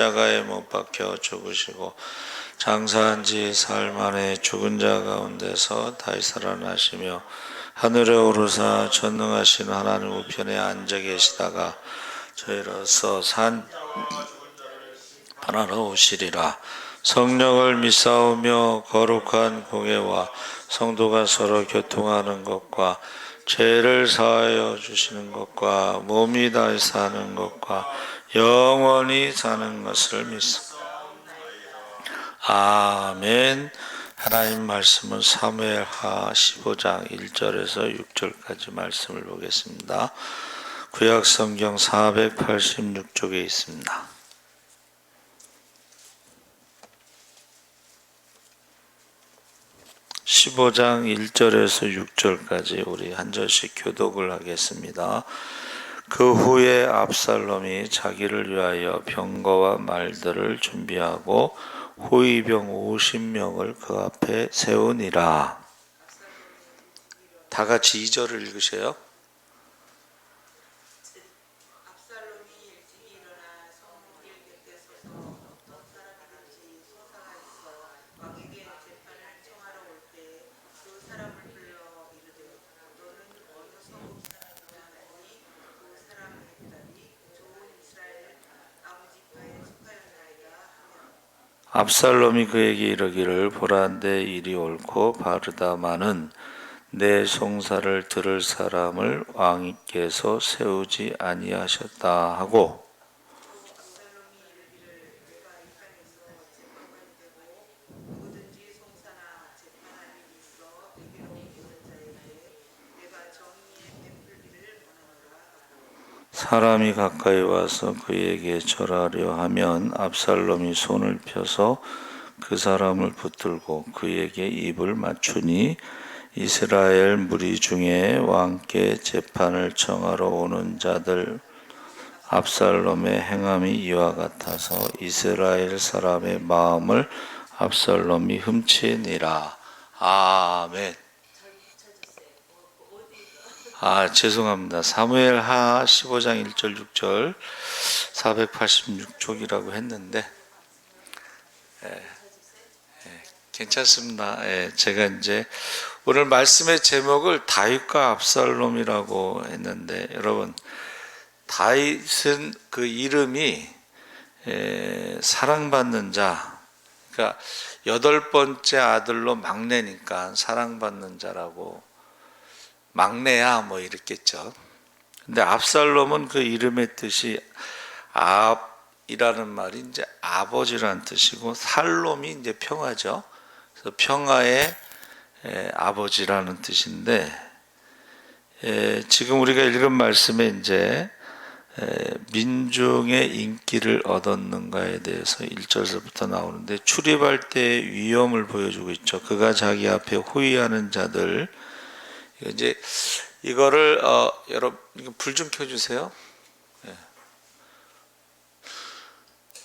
십자가에 못 박혀 죽으시고 장사한 지 사흘 만에 죽은 자 가운데서 다시 살아나시며 하늘에 오르사 전능하신 하나님 우편에 앉아 계시다가 저희로서 산 하나로 오시리라. 성령을 믿사오며 거룩한 공예와 성도가 서로 교통하는 것과 죄를 사하여 주시는 것과 몸이 다시 사는 것과 영원히 사는 것을 믿습니다. 아멘. 하나님 말씀은 사무엘하 15장 1절에서 6절까지 말씀을 보겠습니다. 구약 성경 486쪽에 있습니다. 15장 1절에서 6절까지 우리 한 절씩 교독을 하겠습니다. 그 후에 압살롬이 자기를 위하여 병거와 말들을 준비하고 호위병 50명을 그 앞에 세우니라. 다 같이 2절을 읽으세요. 압살롬이 그에게 이르기를 보라, 내 일이 옳고 바르다마는 내 송사를 들을 사람을 왕께서 세우지 아니하셨다 하고, 사람이 가까이 와서 그에게 절하려 하면 압살롬이 손을 펴서 그 사람을 붙들고 그에게 입을 맞추니, 이스라엘 무리 중에 왕께 재판을 청하러 오는 자들 압살롬의 행함이 이와 같아서 이스라엘 사람의 마음을 압살롬이 훔치니라. 아멘. 죄송합니다. 사무엘하 15장 1절 6절 486쪽이라고 했는데 괜찮습니다. 제가 이제 오늘 말씀의 제목을 다윗과 압살롬이라고 했는데, 여러분, 다윗은 그 이름이 사랑받는 자, 그러니까 8번째 아들로 막내니까 사랑받는 자라고, 막내야 뭐 이랬겠죠. 근데 압살롬은 그 이름의 뜻이 압이라는 말이 이제 아버지라는 뜻이고, 살롬이 이제 평화죠. 그래서 평화의 아버지라는 뜻인데, 지금 우리가 읽은 말씀에 이제 민중의 인기를 얻었는가에 대해서 1절에서부터 나오는데, 출입할 때의 위험을 보여주고 있죠. 그가 자기 앞에 호위하는 자들, 이제 이거를 여러분 불 좀 켜주세요.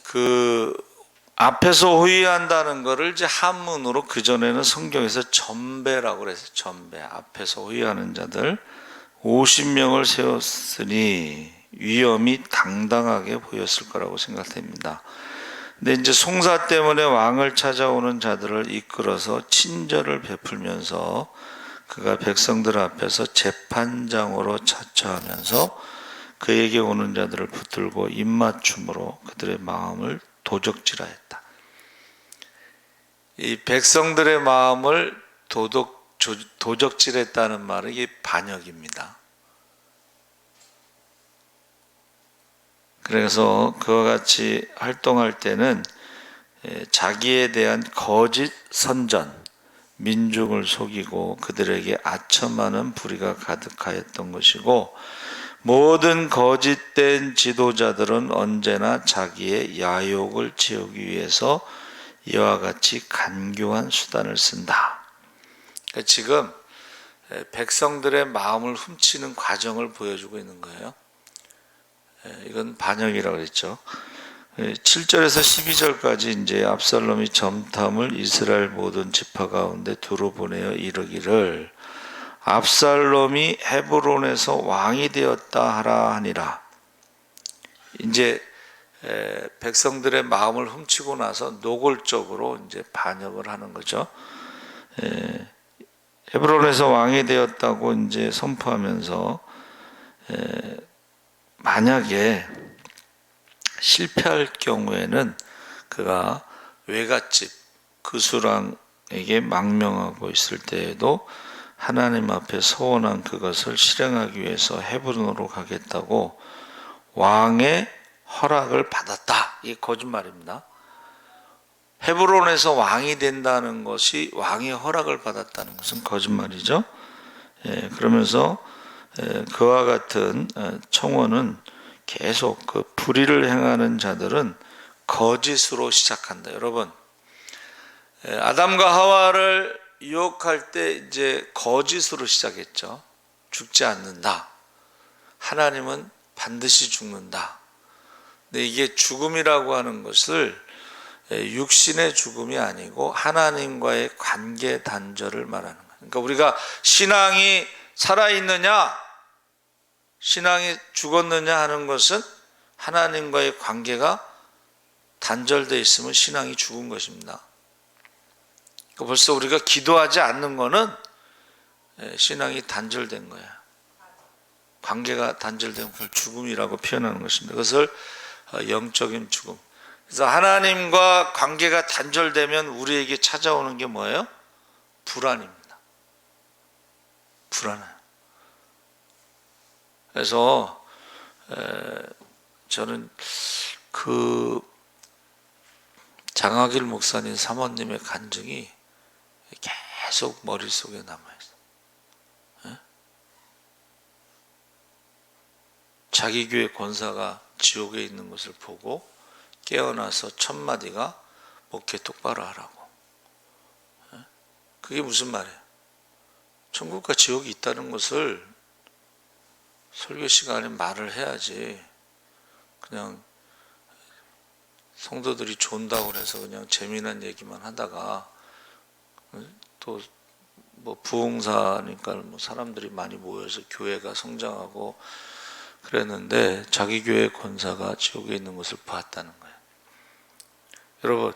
그 앞에서 호위한다는 거를 이제 한문으로 그 전에는 성경에서 전배라고 그랬어요. 전배. 앞에서 호위하는 자들 50명을 세웠으니 위험이 당당하게 보였을 거라고 생각됩니다. 근데 이제 송사 때문에 왕을 찾아오는 자들을 이끌어서 친절을 베풀면서 그가 백성들 앞에서 재판장으로 자처하면서 그에게 오는 자들을 붙들고 입맞춤으로 그들의 마음을 도적질하였다. 이 백성들의 마음을 도적질했다는 말은 이게 반역입니다. 그래서 그와 같이 활동할 때는 자기에 대한 거짓 선전, 민중을 속이고 그들에게 아첨하는 불의가 가득하였던 것이고, 모든 거짓된 지도자들은 언제나 자기의 야욕을 채우기 위해서 이와 같이 간교한 수단을 쓴다. 그러니까 지금 백성들의 마음을 훔치는 과정을 보여주고 있는 거예요. 이건 반역이라고 그랬죠. 7절에서 12절까지 이제 압살롬이 점탐을 이스라엘 모든 지파 가운데 두루 보내어 이르기를, 압살롬이 헤브론에서 왕이 되었다 하라 하니라. 이제 백성들의 마음을 훔치고 나서 노골적으로 이제 반역을 하는 거죠. 헤브론에서 왕이 되었다고 이제 선포하면서 만약에 실패할 경우에는 그가 외갓집 그수랑에게 망명하고 있을 때에도 하나님 앞에 서원한 그것을 실행하기 위해서 헤브론으로 가겠다고 왕의 허락을 받았다. 이게 거짓말입니다. 헤브론에서 왕이 된다는 것이 왕의 허락을 받았다는 것은 거짓말이죠. 그러면서 그와 같은 청원은 계속 그 불의를 행하는 자들은 거짓으로 시작한다. 여러분, 아담과 하와를 유혹할 때 이제 거짓으로 시작했죠. 죽지 않는다. 하나님은 반드시 죽는다. 근데 이게 죽음이라고 하는 것을 육신의 죽음이 아니고 하나님과의 관계 단절을 말하는 거예요. 그러니까 우리가 신앙이 살아있느냐, 신앙이 죽었느냐 하는 것은 하나님과의 관계가 단절되어 있으면 신앙이 죽은 것입니다. 그러니까 벌써 우리가 기도하지 않는 것은 신앙이 단절된 거야. 관계가 단절된 걸 죽음이라고 표현하는 것입니다. 그것을 영적인 죽음. 그래서 하나님과 관계가 단절되면 우리에게 찾아오는 게 뭐예요? 불안입니다. 불안해요. 그래서 저는 그 장학일 목사님 사모님의 간증이 계속 머릿속에 남아있어요. 자기 교회 권사가 지옥에 있는 것을 보고 깨어나서 첫 마디가 목회 똑바로 하라고. 그게 무슨 말이에요? 천국과 지옥이 있다는 것을 설교 시간에 말을 해야지. 그냥 성도들이 존다고 해서 그냥 재미난 얘기만 하다가 또 뭐 부흥사니까 뭐 사람들이 많이 모여서 교회가 성장하고 그랬는데 자기 교회 권사가 지옥에 있는 것을 봤다는 거예요. 여러분,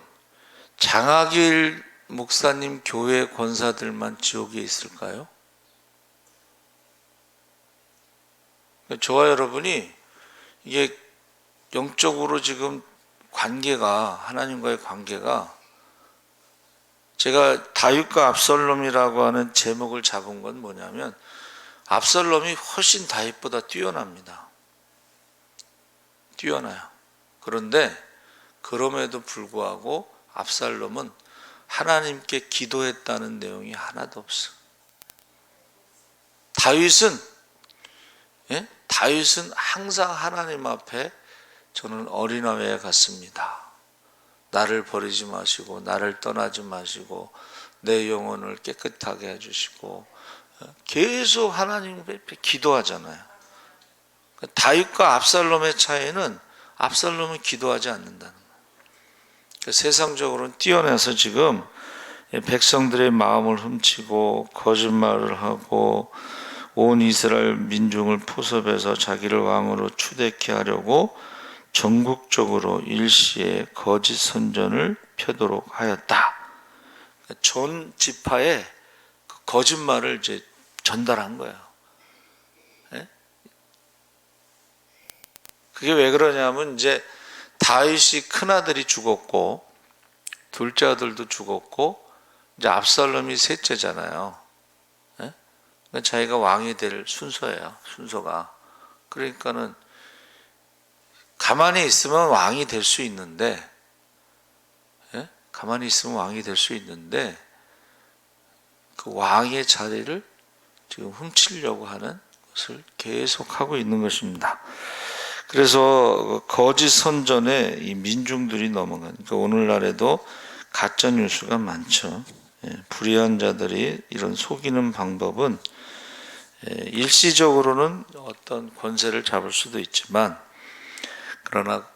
장학일 목사님 교회 권사들만 지옥에 있을까요? 저와 여러분이 이게 영적으로 지금 관계가, 하나님과의 관계가, 제가 다윗과 압살롬이라고 하는 제목을 잡은 건 뭐냐면 압살롬이 훨씬 다윗보다 뛰어납니다. 뛰어나요. 그런데 그럼에도 불구하고 압살롬은 하나님께 기도했다는 내용이 하나도 없어. 다윗은 항상 하나님 앞에 저는 어린아이에 같습니다. 나를 버리지 마시고 나를 떠나지 마시고 내 영혼을 깨끗하게 해주시고 계속 하나님 앞에 기도하잖아요. 다윗과 압살롬의 차이는 압살롬은 기도하지 않는다는 거예요. 세상적으로는 뛰어나서 지금 백성들의 마음을 훔치고 거짓말을 하고 온 이스라엘 민중을 포섭해서 자기를 왕으로 추대케 하려고 전국적으로 일시에 거짓 선전을 펴도록 하였다. 전 지파에 거짓말을 이제 전달한 거예요. 그게 왜 그러냐면 이제 다윗이 큰 아들이 죽었고 둘째 아들도 죽었고 이제 압살롬이 셋째잖아요. 그러니까 자기가 왕이 될 순서예요. 순서가. 그러니까는 가만히 있으면 왕이 될 수 있는데, 가만히 있으면 왕이 될 수 있는데 그 왕의 자리를 지금 훔치려고 하는 것을 계속하고 있는 것입니다. 그래서 거짓 선전에 이 민중들이 넘어가는, 그러니까 오늘날에도 가짜 뉴스가 많죠. 불의한 자들이 이런 속이는 방법은 일시적으로는 어떤 권세를 잡을 수도 있지만 그러나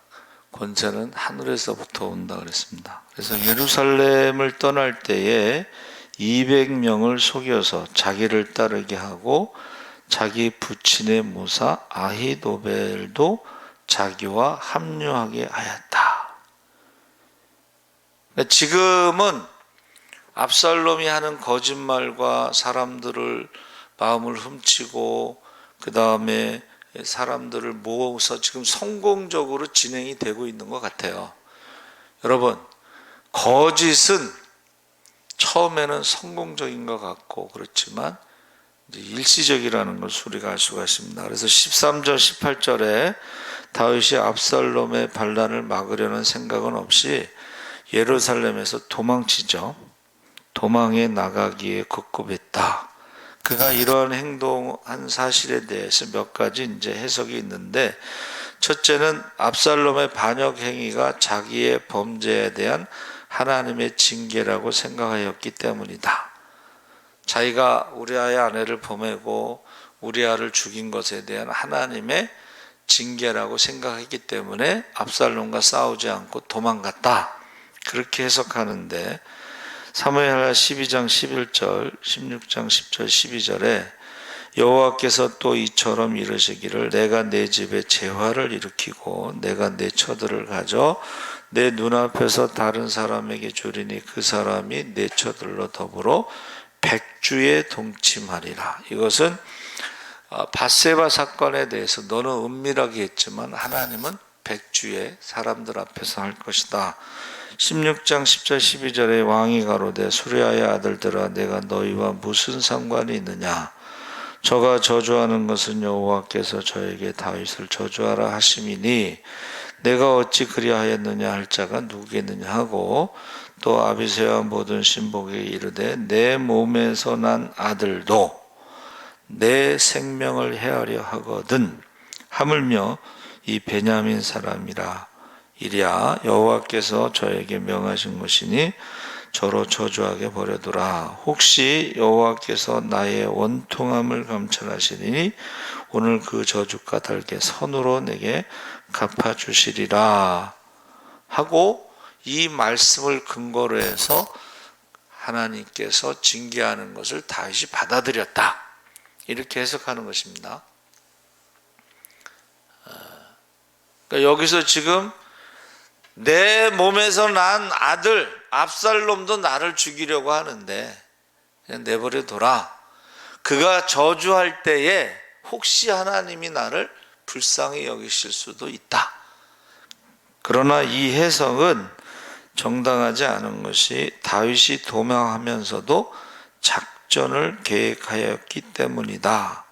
권세는 하늘에서부터 온다 그랬습니다. 그래서 예루살렘을 떠날 때에 200명을 속여서 자기를 따르게 하고 자기 부친의 모사 아히도벨도 자기와 합류하게 하였다. 지금은 압살롬이 하는 거짓말과 사람들을 마음을 훔치고 그 다음에 사람들을 모아서 지금 성공적으로 진행이 되고 있는 것 같아요. 여러분, 거짓은 처음에는 성공적인 것 같고 그렇지만 일시적이라는 것을 우리가 알 수가 있습니다. 그래서 13절 18절에 다윗이 압살롬의 반란을 막으려는 생각은 없이 예루살렘에서 도망치죠. 도망에 나가기에 급급했다. 그가 이러한 행동한 사실에 대해서 몇 가지 이제 해석이 있는데, 첫째는 압살롬의 반역 행위가 자기의 범죄에 대한 하나님의 징계라고 생각하였기 때문이다. 자기가 우리아의 아내를 범하고 우리아를 죽인 것에 대한 하나님의 징계라고 생각했기 때문에 압살롬과 싸우지 않고 도망갔다. 그렇게 해석하는데, 사무엘하 12장 11절, 16장 10절, 12절에 여호와께서 또 이처럼 이르시기를 내가 내 집에 재화를 일으키고 내가 내 처들을 가져 내 눈앞에서 다른 사람에게 주리니 그 사람이 내 처들로 더불어 백주에 동침하리라. 이것은 밧세바 사건에 대해서 너는 은밀하게 했지만 하나님은 백주에 사람들 앞에서 할 것이다. 16장 10절 12절에 왕이 가로되 수리아의 아들들아 내가 너희와 무슨 상관이 있느냐. 저가 저주하는 것은 여호와께서 저에게 다윗을 저주하라 하심이니 내가 어찌 그리하였느냐 할 자가 누구겠느냐 하고, 또 아비새와 모든 신복에게 이르되 내 몸에서 난 아들도 내 생명을 해하려 하거든 하물며 이 베냐민 사람이라. 이랴 여호와께서 저에게 명하신 것이니 저로 저주하게 버려두라. 혹시 여호와께서 나의 원통함을 감찰하시리니 오늘 그 저주가 달게 선으로 내게 갚아주시리라 하고, 이 말씀을 근거로 해서 하나님께서 징계하는 것을 다윗이 받아들였다. 이렇게 해석하는 것입니다. 그러니까 여기서 지금 내 몸에서 난 아들 압살롬도 나를 죽이려고 하는데 그냥 내버려둬라. 그가 저주할 때에 혹시 하나님이 나를 불쌍히 여기실 수도 있다. 그러나 이 해석은 정당하지 않은 것이 다윗이 도망하면서도 작전을 계획하였기 때문이다.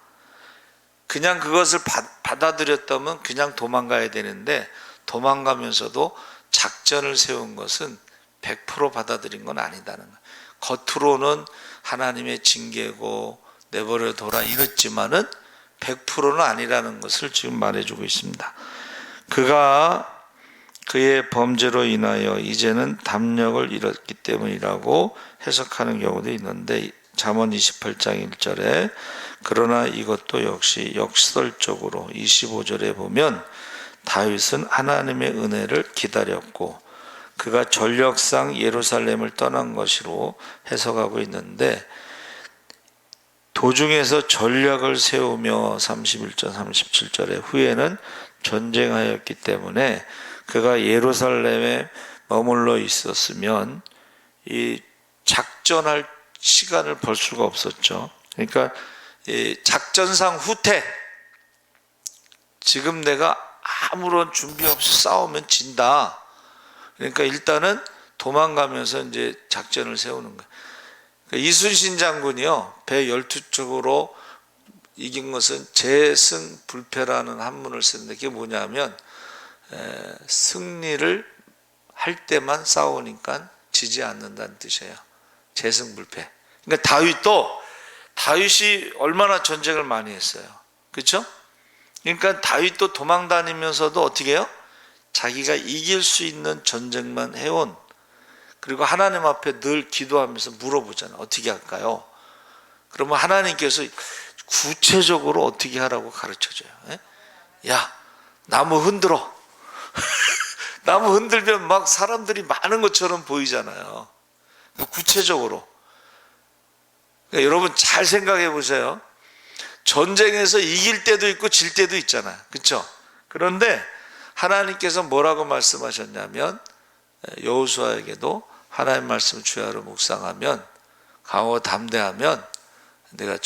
그냥 그것을 받아들였다면 그냥 도망가야 되는데 도망가면서도 작전을 세운 것은 100% 받아들인 건 아니다는 거예요. 겉으로는 하나님의 징계고 내버려둬라 이랬지만은 100%는 아니라는 것을 지금 말해주고 있습니다. 그가 그의 범죄로 인하여 이제는 담력을 잃었기 때문이라고 해석하는 경우도 있는데, 잠언 28장 1절에 그러나 이것도 역시 역설적으로 25절에 보면 다윗은 하나님의 은혜를 기다렸고 그가 전력상 예루살렘을 떠난 것으로 해석하고 있는데, 도중에서 전략을 세우며 31절 37절에 후에는 전쟁하였기 때문에 그가 예루살렘에 머물러 있었으면 이 작전할 시간을 벌 수가 없었죠. 그러니까 이 작전상 후퇴, 지금 내가 아무런 준비 없이 싸우면 진다. 그러니까 일단은 도망가면서 이제 작전을 세우는 거예요. 그러니까 이순신 장군이요, 배 12척으로 이긴 것은 재승불패라는 한문을 쓰는데, 그게 뭐냐면 승리를 할 때만 싸우니까 지지 않는다는 뜻이에요. 재승불패. 그러니까 다윗이 얼마나 전쟁을 많이 했어요. 그렇죠? 그러니까 다윗도 도망 다니면서도 어떻게 해요? 자기가 이길 수 있는 전쟁만 해온, 그리고 하나님 앞에 늘 기도하면서 물어보잖아요. 어떻게 할까요? 그러면 하나님께서 구체적으로 어떻게 하라고 가르쳐줘요. 야, 나무 흔들어. 나무 흔들면 막 사람들이 많은 것처럼 보이잖아요. 구체적으로. 그러니까 여러분 잘 생각해 보세요. 전쟁에서 이길 때도 있고 질 때도 있잖아요. 그렇죠? 그런데 하나님께서 뭐라고 말씀하셨냐면 여호수아에게도 하나님 말씀을 주야로 묵상하면 강하고 담대하면 내가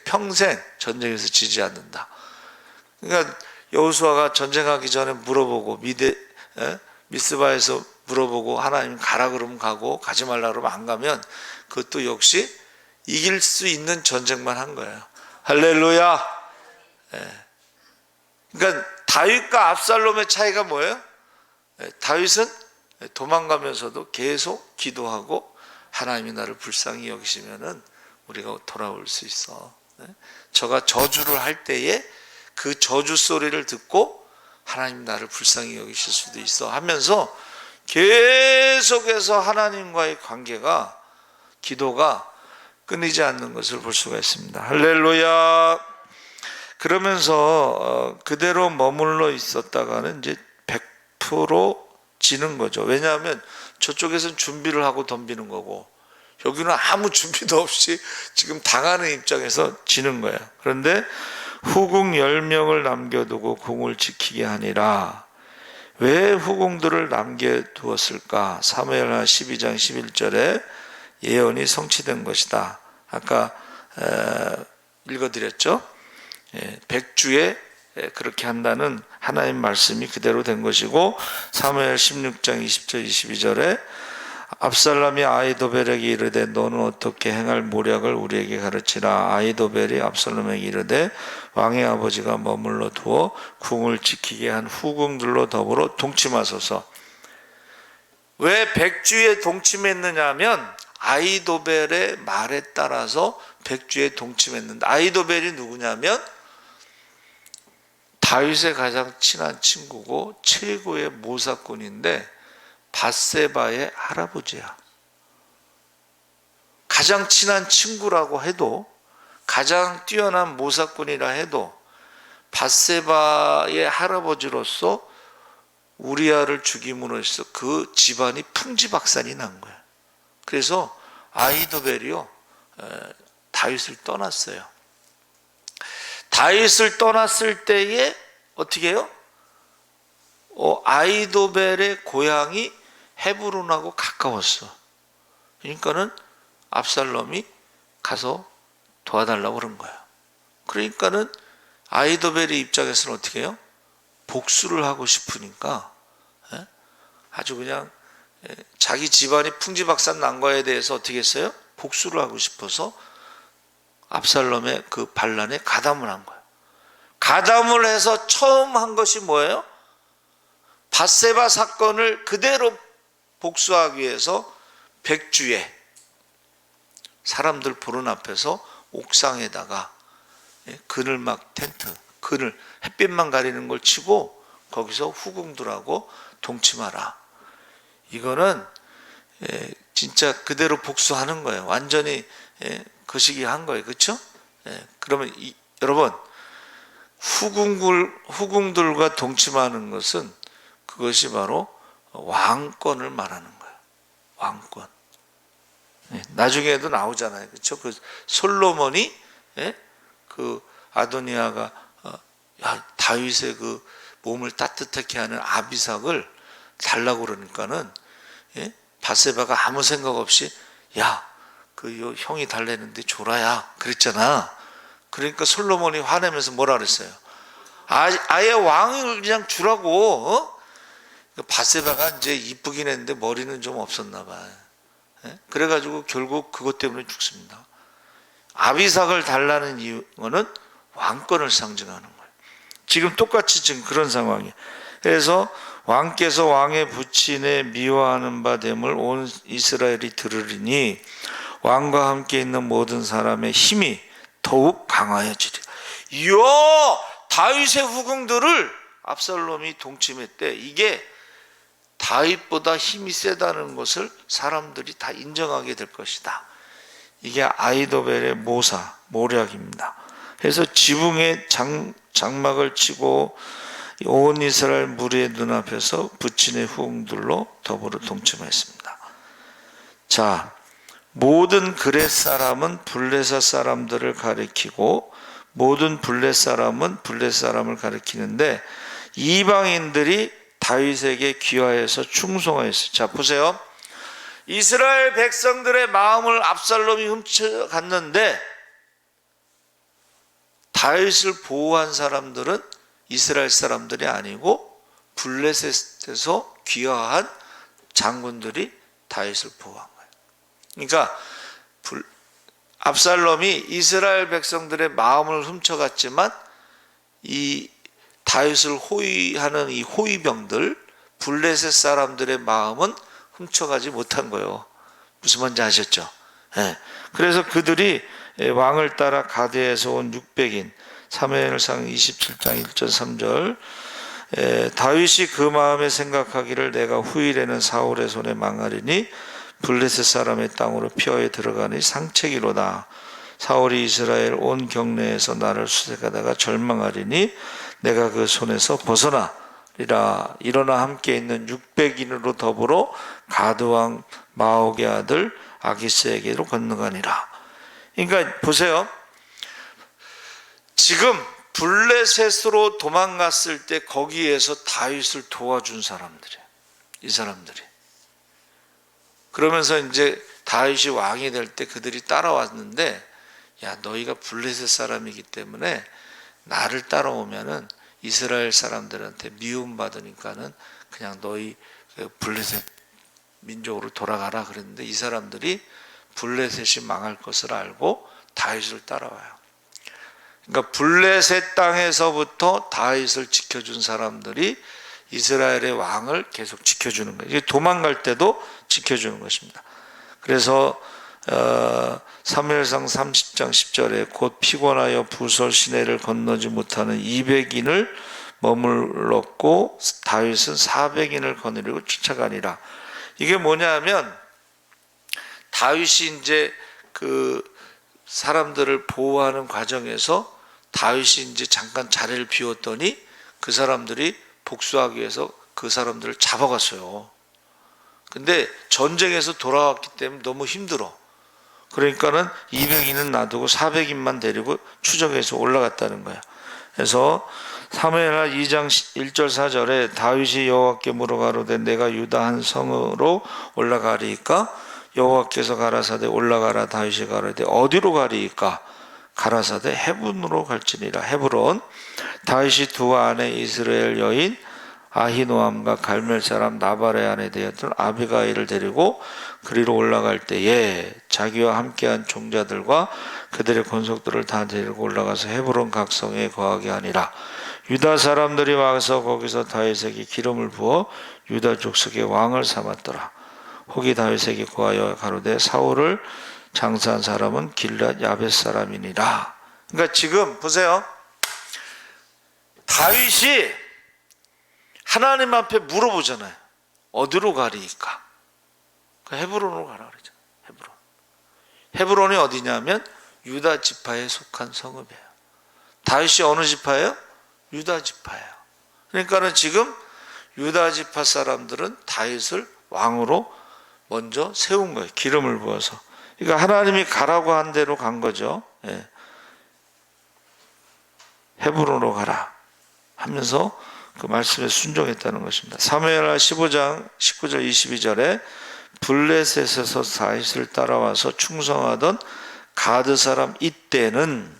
평생 전쟁에서 지지 않는다. 그러니까 여호수아가 전쟁하기 전에 물어보고 미스바에서 물어보고 하나님 가라 그러면 가고 가지 말라 그러면 안 가면 그것도 역시 이길 수 있는 전쟁만 한 거예요. 할렐루야. 그러니까 다윗과 압살롬의 차이가 뭐예요? 다윗은 도망가면서도 계속 기도하고 하나님이 나를 불쌍히 여기시면은 우리가 돌아올 수 있어. 저가 저주를 할 때에 그 저주 소리를 듣고 하나님 나를 불쌍히 여기실 수도 있어 하면서 계속해서 하나님과의 관계가 기도가 끊이지 않는 것을 볼 수가 있습니다. 할렐루야. 그러면서 그대로 머물러 있었다가는 이제 100% 지는 거죠. 왜냐하면 저쪽에서는 준비를 하고 덤비는 거고 여기는 아무 준비도 없이 지금 당하는 입장에서 지는 거예요. 그런데 후궁 10명을 남겨두고 궁을 지키게 하니라. 왜 후궁들을 남겨두었을까? 사무엘하 12장 11절에 예언이 성취된 것이다. 아까 읽어드렸죠. 백주에 그렇게 한다는 하나님 말씀이 그대로 된 것이고, 사무엘 16장 20절 22절에 압살롬이 아히도벨에게 이르되 너는 어떻게 행할 모략을 우리에게 가르치라. 아히도벨이 압살롬에게 이르되 왕의 아버지가 머물러 두어 궁을 지키게 한 후궁들로 더불어 동침하소서. 왜 백주에 동침했느냐 하면 아히도벨의 말에 따라서 백주에 동침했는데, 아히도벨이 누구냐면 다윗의 가장 친한 친구고 최고의 모사꾼인데 밧세바의 할아버지야. 가장 친한 친구라고 해도, 가장 뛰어난 모사꾼이라 해도 밧세바의 할아버지로서 우리아를 죽임으로 해서 그 집안이 풍지박산이 난 거야. 그래서 아히도벨이요 다윗을 떠났어요. 다윗을 떠났을 때에 어떻게 해요? 아히도벨의 고향이 헤브론하고 가까웠어. 그러니까는 압살롬이 가서 도와달라고 그런 거야. 그러니까는 아히도벨의 입장에서는 어떻게 해요? 복수를 하고 싶으니까 아주 그냥 자기 집안이 풍지박산 난 거에 대해서 어떻게 했어요? 복수를 하고 싶어서 압살롬의 그 반란에 가담을 한 거예요. 가담을 해서 처음 한 것이 뭐예요? 밧세바 사건을 그대로 복수하기 위해서 백주에 사람들 보는 앞에서 옥상에다가 그늘막 텐트, 그늘 햇빛만 가리는 걸 치고 거기서 후궁들하고 동침하라. 이거는 진짜 그대로 복수하는 거예요. 완전히 거시기 한 거예요. 그렇죠? 그러면 여러분, 후궁들과 동침하는 것은 그것이 바로 왕권을 말하는 거예요. 왕권. 나중에도 나오잖아요. 그렇죠? 그 솔로몬이 그 아도니아가 다윗의 그 몸을 따뜻하게 하는 아비삭을 달라고 그러니까는 밧세바가 아무 생각 없이 그 형이 달래는데 줘라야 그랬잖아. 그러니까 솔로몬이 화내면서 뭐라 그랬어요? 아예 왕을 그냥 주라고. 밧세바가 이제 이쁘긴 했는데 머리는 좀 없었나 봐. 그래가지고 결국 그것 때문에 죽습니다. 아비삭을 달라는 이유는 왕권을 상징하는 거예요. 지금 똑같이 지금 그런 상황이에요. 그래서 왕께서 왕의 부친에 미워하는 바 됨을 온 이스라엘이 들으리니 왕과 함께 있는 모든 사람의 힘이 더욱 강하여지리라. 이야, 다윗의 후궁들을 압살롬이 동침했대. 이게 다윗보다 힘이 세다는 것을 사람들이 다 인정하게 될 것이다. 이게 아히도벨의 모략입니다. 그래서 지붕에 장막을 치고 온 이스라엘 무리의 눈앞에서 부친의 후궁들로 더불어 동침했습니다. 자, 모든 그렛 사람은 블레셋 사람들을 가리키고 모든 블레셋 사람은 블레셋 사람을 가리키는데 이방인들이 다윗에게 귀화해서 충성하였어요. 자, 보세요. 이스라엘 백성들의 마음을 압살롬이 훔쳐갔는데 다윗을 보호한 사람들은 이스라엘 사람들이 아니고 블레셋에서 귀화한 장군들이 다윗을 보호한 거예요. 그러니까 압살롬이 이스라엘 백성들의 마음을 훔쳐갔지만 이 다윗을 호위하는 이 호위병들 블레셋 사람들의 마음은 훔쳐가지 못한 거예요. 무슨 말인지 아셨죠? 네. 그래서 그들이 왕을 따라 가드에서 온 600인 사무엘상 27장 1절 3절 다윗이 그 마음에 생각하기를 내가 후일에는 사울의 손에 망하리니 블레셋 사람의 땅으로 피하여 들어가니 상책이로다. 사울이 이스라엘 온 경내에서 나를 수색하다가 절망하리니 내가 그 손에서 벗어나리라. 일어나 함께 있는 600인으로 더불어 가드왕 마옥의 아들 아기스에게로 건너가니라. 그러니까 보세요. 지금 블레셋으로 도망갔을 때 거기에서 다윗을 도와준 사람들이에요. 이 사람들이. 그러면서 이제 다윗이 왕이 될 때 그들이 따라왔는데, 야, 너희가 블레셋 사람이기 때문에 나를 따라오면은 이스라엘 사람들한테 미움받으니까는 그냥 너희 블레셋 민족으로 돌아가라 그랬는데, 이 사람들이 블레셋이 망할 것을 알고 다윗을 따라와요. 그러니까 블레셋 땅에서부터 다윗을 지켜준 사람들이 이스라엘의 왕을 계속 지켜주는 거예요. 도망갈 때도 지켜주는 것입니다. 그래서 사무엘상 30장 10절에 곧 피곤하여 부설 시내를 건너지 못하는 200인을 머물렀고 다윗은 400인을 거느리고 쫓아가니라. 이게 뭐냐면 다윗이 이제 그 사람들을 보호하는 과정에서 다윗이 이제 잠깐 자리를 비웠더니 그 사람들이 복수하기 위해서 그 사람들을 잡아갔어요. 근데 전쟁에서 돌아왔기 때문에 너무 힘들어. 그러니까는 200인은 놔두고 400인만 데리고 추적해서 올라갔다는 거야. 그래서 사무엘하 2장 1절 4절에 다윗이 여호와께 물어가로되 내가 유다 한 성으로 올라가리이까? 여호와께서 가라사대 올라가라. 다윗이 가로되 어디로 가리이까? 가라사대 헤브론으로 갈지니라. 헤브론. 다윗이 두 아내 이스라엘 여인 아히노암과 갈멜 사람 나발의 아내 되었던 아비가일을 데리고 그리로 올라갈 때에 자기와 함께한 종자들과 그들의 권속들을 다 데리고 올라가서 헤브론 각성에 거하게 하니라. 유다 사람들이 와서 거기서 다윗에게 기름을 부어 유다 족속의 왕을 삼았더라. 혹이 다윗에게 고하여 가로되 사울을 장사한 사람은 길랏 야벳 사람이니라. 그러니까 지금 보세요. 다윗이 하나님 앞에 물어보잖아요. 어디로 가리이까? 헤브론으로 가라 그러잖아요. 헤브론. 헤브론이 어디냐면 유다 지파에 속한 성읍이에요. 다윗이 어느 지파예요? 유다 지파예요. 그러니까는 지금 유다 지파 사람들은 다윗을 왕으로 먼저 세운 거예요. 기름을 부어서. 그러니까 하나님이 가라고 한 대로 간 거죠. 예. 헤브론으로 가라 하면서 그 말씀에 순종했다는 것입니다. 사무엘하 15장 19절 22절에 블레셋에서 다윗을 따라와서 충성하던 가드 사람 이때는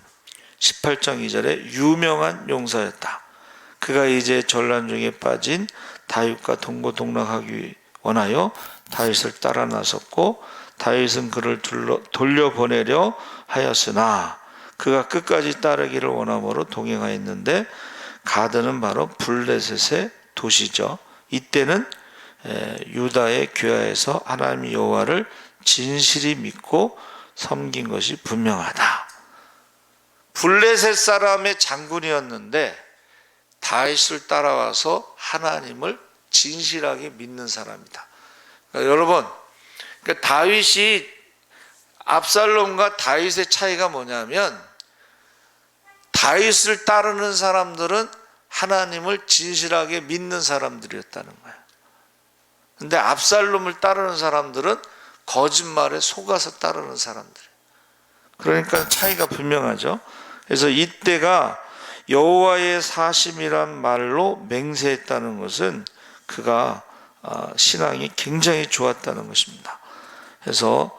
18장 2절에 유명한 용사였다. 그가 이제 전란 중에 빠진 다윗과 동고동락하기 원하여 다윗을 따라 나섰고 다윗은 그를 돌려보내려 하였으나 그가 끝까지 따르기를 원함으로 동행하였는데 가드는 바로 블레셋의 도시죠. 이때는 유다의 귀화에서 하나님 여호와를 진실이 믿고 섬긴 것이 분명하다. 블레셋 사람의 장군이었는데 다윗을 따라와서 하나님을 진실하게 믿는 사람이다. 그러니까 여러분, 그러니까 다윗이 압살롬과 다윗의 차이가 뭐냐면 다윗을 따르는 사람들은 하나님을 진실하게 믿는 사람들이었다는 거예요. 근데 압살롬을 따르는 사람들은 거짓말에 속아서 따르는 사람들이에요. 그러니까 차이가 분명하죠. 그래서 이때가 여호와의 사심이란 말로 맹세했다는 것은 그가 신앙이 굉장히 좋았다는 것입니다. 그래서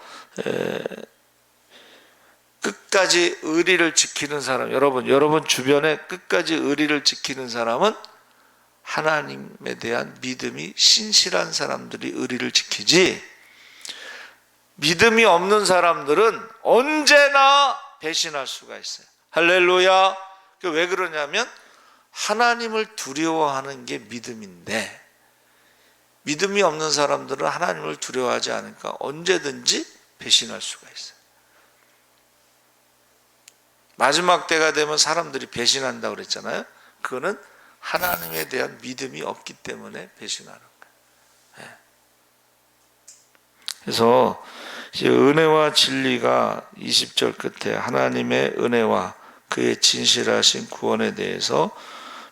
끝까지 의리를 지키는 사람, 여러분 주변에 끝까지 의리를 지키는 사람은 하나님에 대한 믿음이 신실한 사람들이 의리를 지키지, 믿음이 없는 사람들은 언제나 배신할 수가 있어요. 할렐루야. 왜 그러냐면 하나님을 두려워하는 게 믿음인데, 믿음이 없는 사람들은 하나님을 두려워하지 않으니까 언제든지 배신할 수가 있어요. 마지막 때가 되면 사람들이 배신한다고 그랬잖아요. 그거는 하나님에 대한 믿음이 없기 때문에 배신하는 거예요. 그래서 은혜와 진리가 20절 끝에 하나님의 은혜와 그의 진실하신 구원에 대해서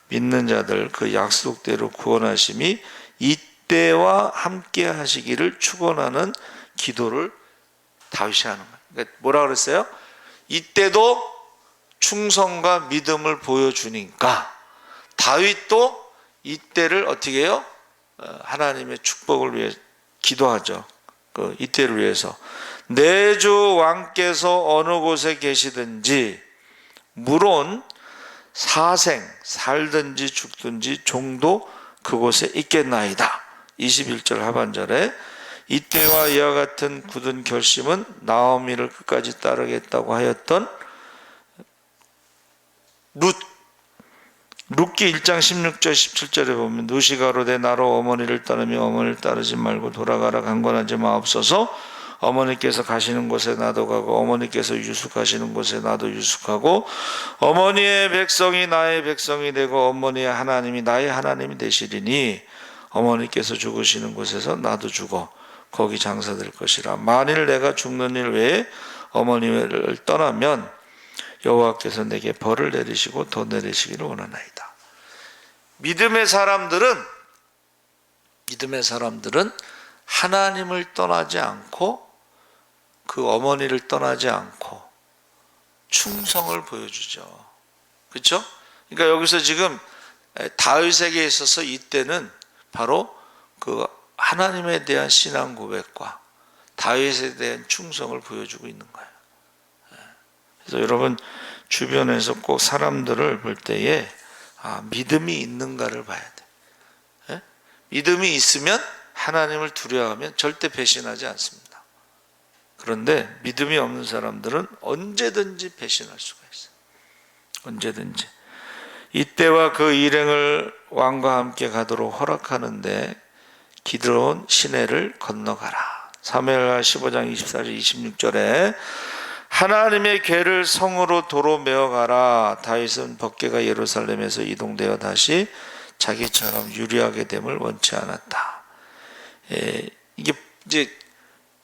믿는 자들 그 약속대로 구원하심이 이때와 함께 하시기를 축원하는 기도를 다윗이 하는 거예요. 그러니까 뭐라 그랬어요? 이때도 충성과 믿음을 보여주니까 다윗도 이때를 어떻게 해요? 하나님의 축복을 위해 기도하죠. 이때를 위해서 내 주 왕께서 어느 곳에 계시든지 물론 사생 살든지 죽든지 종도 그곳에 있겠나이다. 21절 하반절에 이때와 이와 같은 굳은 결심은 나오미를 끝까지 따르겠다고 하였던 룻기 1장 16절 17절에 보면 룻이 가로되 나로 어머니를 따르며 어머니를 따르지 말고 돌아가라 강권하지 마옵소서. 어머니께서 가시는 곳에 나도 가고 어머니께서 유숙하시는 곳에 나도 유숙하고 어머니의 백성이 나의 백성이 되고 어머니의 하나님이 나의 하나님이 되시리니 어머니께서 죽으시는 곳에서 나도 죽어 거기 장사될 것이라. 만일 내가 죽는 일 외에 어머니를 떠나면 여호와께서 내게 벌을 내리시고 더 내리시기를 원하나이다. 믿음의 사람들은 하나님을 떠나지 않고 그 어머니를 떠나지 않고 충성을 보여주죠. 그렇죠? 그러니까 여기서 지금 다윗에게 있어서 이때는 바로 그 하나님에 대한 신앙 고백과 다윗에 대한 충성을 보여주고 있는 거예요. 그래서 여러분 주변에서 꼭 사람들을 볼 때에 믿음이 있는가를 봐야 돼. 믿음이 있으면 하나님을 두려워하면 절대 배신하지 않습니다. 그런데 믿음이 없는 사람들은 언제든지 배신할 수가 있어요. 언제든지. 이때와 그 일행을 왕과 함께 가도록 허락하는데 기드론 시내를 건너가라. 사무엘하 15장 24절 26절에 하나님의 궤를 성으로 도로 메어가라. 다윗은 법궤가 예루살렘에서 이동되어 다시 자기처럼 유리하게 됨을 원치 않았다. 이게 이제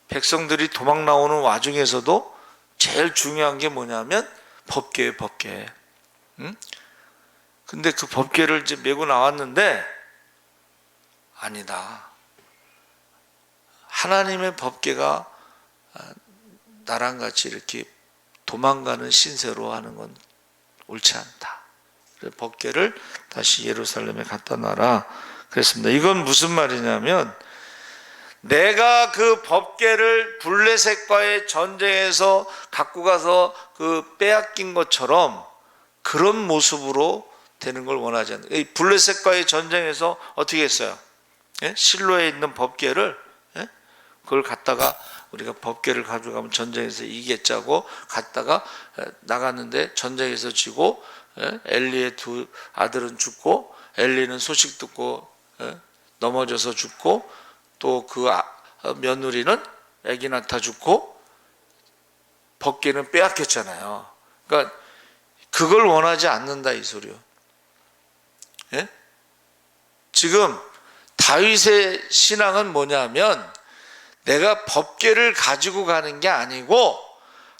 백성들이 도망 나오는 와중에서도 제일 중요한 게 뭐냐면 법궤예요, 법궤. 근데 그 법궤를 이제 메고 나왔는데 아니다. 하나님의 법궤가 나랑 같이 이렇게 도망가는 신세로 하는 건 옳지 않다. 그래서 법궤를 다시 예루살렘에 갖다 놔라 그랬습니다. 이건 무슨 말이냐면 내가 그 법궤를 블레셋과의 전쟁에서 갖고 가서 그 빼앗긴 것처럼 그런 모습으로 되는 걸 원하지 않는다. 블레셋과의 전쟁에서 어떻게 했어요? 실로에 있는 법궤를 그걸 갖다가 우리가 법궤를 가져가면 전쟁에서 이기겠자고 갔다가 나갔는데 전쟁에서 지고 엘리의 두 아들은 죽고 엘리는 소식 듣고 넘어져서 죽고 또 그 며느리는 아기 낳다 죽고 법궤는 빼앗겼잖아요. 그러니까 그걸 원하지 않는다 이 소리요. 지금 다윗의 신앙은 뭐냐면 내가 법궤를 가지고 가는 게 아니고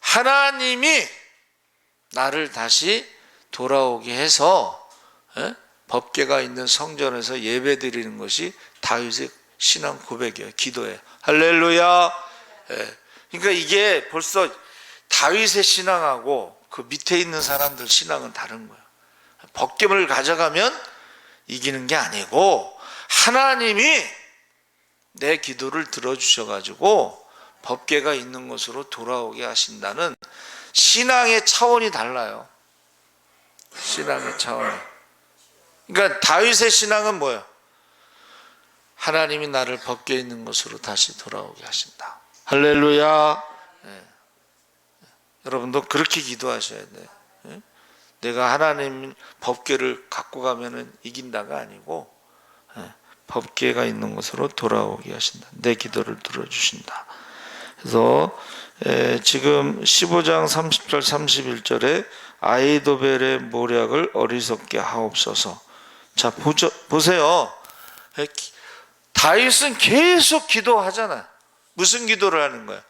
하나님이 나를 다시 돌아오게 해서 법궤가 있는 성전에서 예배드리는 것이 다윗의 신앙 고백이에요. 기도예요. 할렐루야. 그러니까 이게 벌써 다윗의 신앙하고 그 밑에 있는 사람들 신앙은 다른 거예요. 법궤를 가져가면 이기는 게 아니고 하나님이 내 기도를 들어주셔가지고 법궤가 있는 곳으로 돌아오게 하신다는 신앙의 차원이 달라요. 신앙의 차원이. 그러니까 다윗의 신앙은 뭐예요? 하나님이 나를 법궤에 있는 곳으로 다시 돌아오게 하신다. 할렐루야. 네. 여러분도 그렇게 기도하셔야 돼요. 네? 내가 하나님 법궤를 갖고 가면은 이긴다가 아니고, 네. 법궤가 있는 곳으로 돌아오게 하신다. 내 기도를 들어주신다. 그래서 지금 15장 30절 31절에 아이도벨의 모략을 어리석게 하옵소서. 자, 보세요. 다윗은 계속 기도하잖아요. 무슨 기도를 하는 거예요?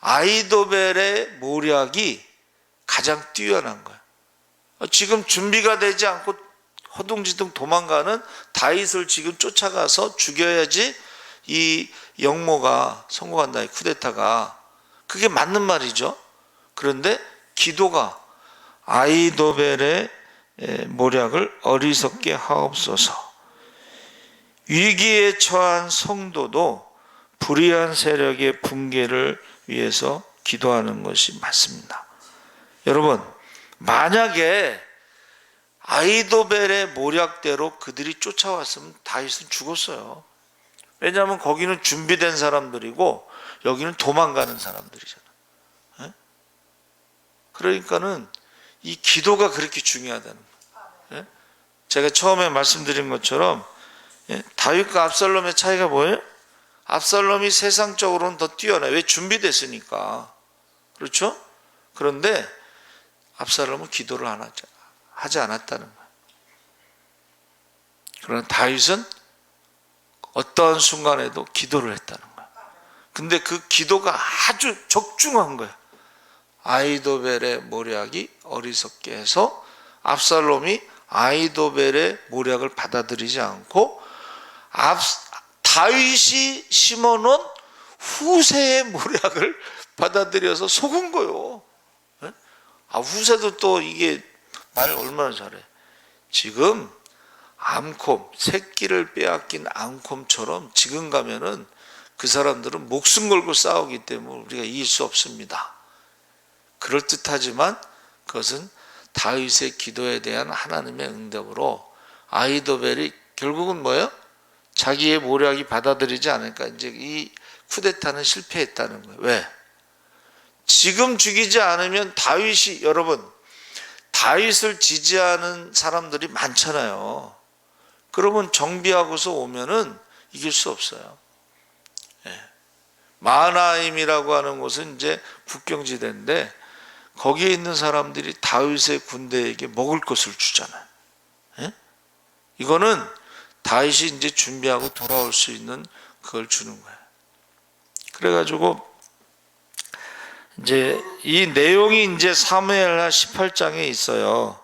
아이도벨의 모략이 가장 뛰어난 거예요. 지금 준비가 되지 않고 허둥지둥 도망가는 다윗을 지금 쫓아가서 죽여야지 이 영모가 성공한다, 이 쿠데타가. 그게 맞는 말이죠. 그런데 기도가 아이도벨의 모략을 어리석게 하옵소서. 위기에 처한 성도도 불의한 세력의 붕괴를 위해서 기도하는 것이 맞습니다. 여러분, 만약에 아이도벨의 모략대로 그들이 쫓아왔으면 다윗은 죽었어요. 왜냐하면 거기는 준비된 사람들이고 여기는 도망가는 사람들이잖아요. 그러니까는 이 기도가 그렇게 중요하다는 거예요. 제가 처음에 말씀드린 것처럼 다윗과 압살롬의 차이가 뭐예요? 압살롬이 세상적으로는 더 뛰어나요. 왜? 준비됐으니까. 그렇죠? 그런데 압살롬은 기도를 하지 않았다는 거예요. 그러나 다윗은 어떠한 순간에도 기도를 했다는 거예요. 근데 그 기도가 아주 적중한 거예요. 아이도벨의 모략이 어리석게 해서 압살롬이 아이도벨의 모략을 받아들이지 않고 다윗이 심어놓은 후세의 모략을 받아들여서 속은 거예요. 후세도 또 이게 말을 얼마나 잘해. 지금 암콤, 새끼를 빼앗긴 암콤처럼 지금 가면은 그 사람들은 목숨 걸고 싸우기 때문에 우리가 이길 수 없습니다. 그럴듯하지만 그것은 다윗의 기도에 대한 하나님의 응답으로 아이도벨이 결국은 뭐예요? 자기의 모략이 받아들이지 않으니까 이제 이 쿠데타는 실패했다는 거예요. 왜? 지금 죽이지 않으면 다윗이, 여러분, 다윗을 지지하는 사람들이 많잖아요. 그러면 정비하고서 오면은 이길 수 없어요. 마하나임이라고 하는 곳은 이제 국경지대인데 거기에 있는 사람들이 다윗의 군대에게 먹을 것을 주잖아요. 이거는 다윗이 이제 준비하고 돌아올 수 있는 그걸 주는 거예요. 그래가지고 이제 이 내용이 이제 사무엘하 18장에 있어요.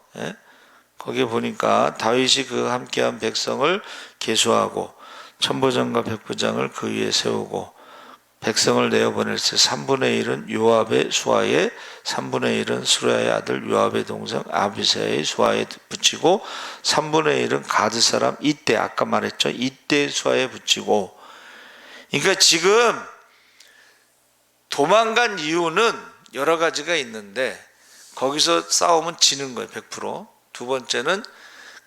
거기에 보니까 다윗이 그 함께한 백성을 계수하고 천부장과 백부장을 그 위에 세우고 백성을 내어보낼 때 3분의 1은 요압의 수하에 3분의 1은 수라의 아들 요압의 동생 아비새의 수하에 붙이고 3분의 1은 가드 사람 이때, 아까 말했죠, 이때 수하에 붙이고. 그러니까 지금 도망간 이유는 여러 가지가 있는데 거기서 싸우면 지는 거예요. 100%. 두 번째는